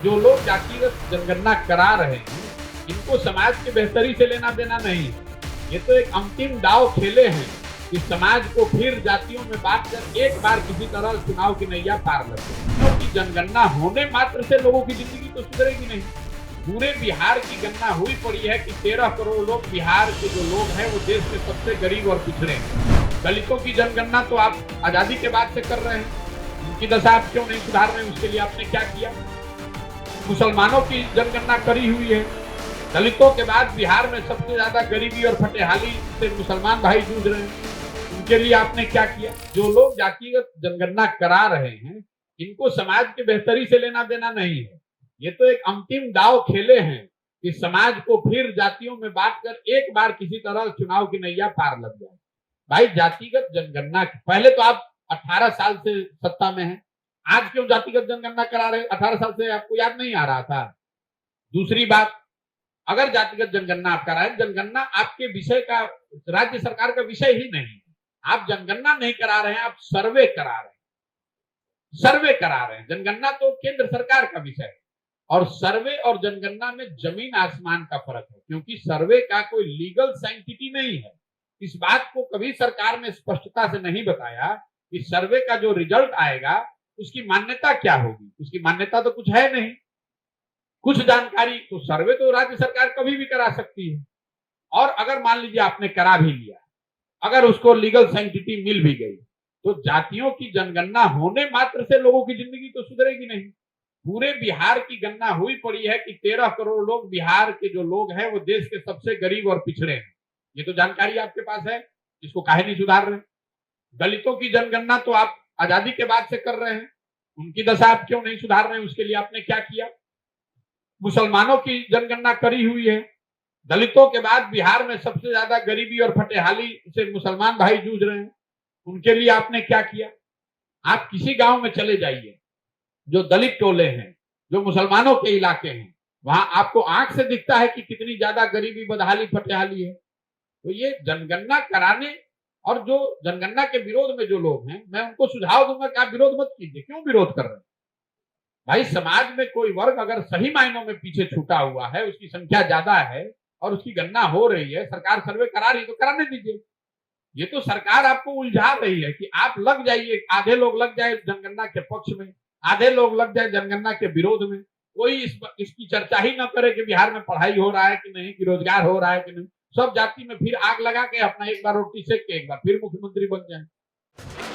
जो लोग जातिगत जनगणना करा रहे हैं, इनको समाज की बेहतरी से लेना देना नहीं है। ये तो एक अंतिम दांव खेले हैं कि समाज को फिर जातियों में बांटकर एक बार किसी तरह चुनाव की नैया पार लगे। क्योंकि जनगणना होने मात्र से लोगों की जिंदगी तो सुधरेगी नहीं। पूरे बिहार की गणना हुई पड़ी है कि 13 करोड़ लोग, बिहार के जो लोग हैं वो देश में सबसे गरीब और पिछड़े हैं। दलितों की जनगणना तो आप आजादी के बाद से कर रहे हैं, उनकी दशा आप क्यों नहीं सुधार रहे हैं? उसके लिए आपने क्या किया? मुसलमानों की जनगणना करी हुई है, दलितों के बाद बिहार में सबसे ज्यादा गरीबी और फटेहाली से मुसलमान भाई जूझ रहे हैं, उनके लिए आपने क्या किया? जो लोग जातिगत जनगणना करा रहे हैं, इनको समाज की बेहतरी से लेना देना नहीं है। ये तो एक अंतिम दांव खेले हैं कि समाज को फिर जातियों में बांटकर एक बार किसी तरह चुनाव की नैया पार लग जाए। भाई, जातिगत जनगणना पहले तो आप 18 साल से सत्ता में हैं, आज क्यों जातिगत जनगणना करा रहे? 18 साल से आपको याद नहीं आ रहा था? दूसरी बात, अगर जातिगत जनगणना आप कराएं, जनगणना आपके विषय का, राज्य सरकार का विषय ही नहीं है। आप जनगणना नहीं करा रहे हैं, आप सर्वे करा रहे हैं। सर्वे करा रहे हैं। जनगणना तो केंद्र सरकार का विषय है और सर्वे और जनगणना में जमीन आसमान का फर्क है, क्योंकि सर्वे का कोई लीगल सैंक्टिटी नहीं है। इस बात को कभी सरकार ने स्पष्टता से नहीं बताया कि सर्वे का जो रिजल्ट आएगा उसकी मान्यता क्या होगी। उसकी मान्यता तो कुछ है नहीं, कुछ जानकारी। तो सर्वे तो राज्य सरकार कभी भी करा सकती है, और अगर मान लीजिए आपने करा भी लिया, अगर उसको लीगल सैंक्टिटी मिल भी गई, तो जातियों की जनगणना होने मात्र से लोगों की जिंदगी तो सुधरेगी नहीं। पूरे बिहार की गणना हुई पड़ी है कि 13 करोड़ लोग, बिहार के जो लोग हैं वो देश के सबसे गरीब और पिछड़े हैं। ये तो जानकारी आपके पास है, इसको काहे नहीं सुधार रहे? दलितों की जनगणना तो आप आजादी के बाद से कर रहे हैं, उनकी दशा आप क्यों नहीं सुधार रहे हैं? उसके लिए आपने क्या किया? मुसलमानों की जनगणना करी हुई है, दलितों के बाद बिहार में सबसे ज्यादा गरीबी और फटेहाली से मुसलमान भाई जूझ रहे हैं, उनके लिए आपने क्या किया? आप किसी गांव में चले जाइए, जो दलित टोले हैं, जो मुसलमानों के इलाके हैं, वहां आपको आंख से दिखता है कि कितनी ज्यादा गरीबी, बदहाली, फटेहाली है। तो ये जनगणना कराने, और जो जनगणना के विरोध में जो लोग हैं, मैं उनको सुझाव दूंगा कि आप विरोध मत कीजिए। क्यों विरोध कर रहे हैं? भाई, समाज में कोई वर्ग अगर सही मायनों में पीछे छूटा हुआ है, उसकी संख्या ज्यादा है और उसकी गणना हो रही है, सरकार सर्वे करा रही है, तो कराने दीजिए। ये तो सरकार आपको उलझा रही है कि आप लग जाइए, आधे लोग लग जाए जनगणना के पक्ष में, आधे लोग लग जाए जनगणना के विरोध में। कोई इसकी चर्चा ही ना करे कि बिहार में पढ़ाई हो रहा है कि नहीं, कि रोजगार हो रहा है कि नहीं। सब जाति में फिर आग लगा के अपना एक बार रोटी सेक के एक बार फिर मुख्यमंत्री बन जाए।